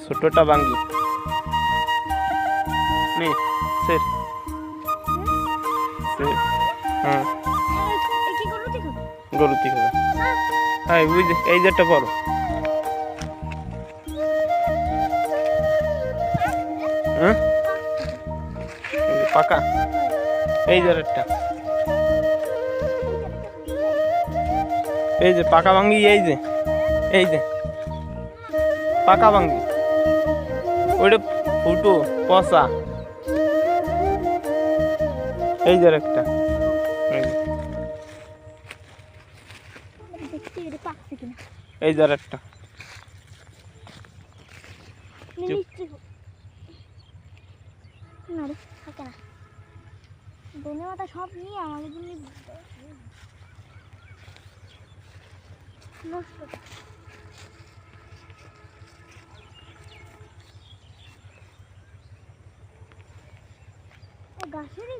ছোটটা ভাঙ্গি নে স্যার স্যার হ্যাঁ গরুতি হবে হ্যাঁ বুঝে এই যেটা বড় হ্যাঁ পাকা এই যে একটা এই যে পাকা ভাঙ্গি এই যে পাকা ভাঙ্গি ওইটা ফুটো পচা এই যে একটা এই যে একটা ধন্যবাদ সব নিয়ে আমাদের জন্য নষ্ট গাছেরই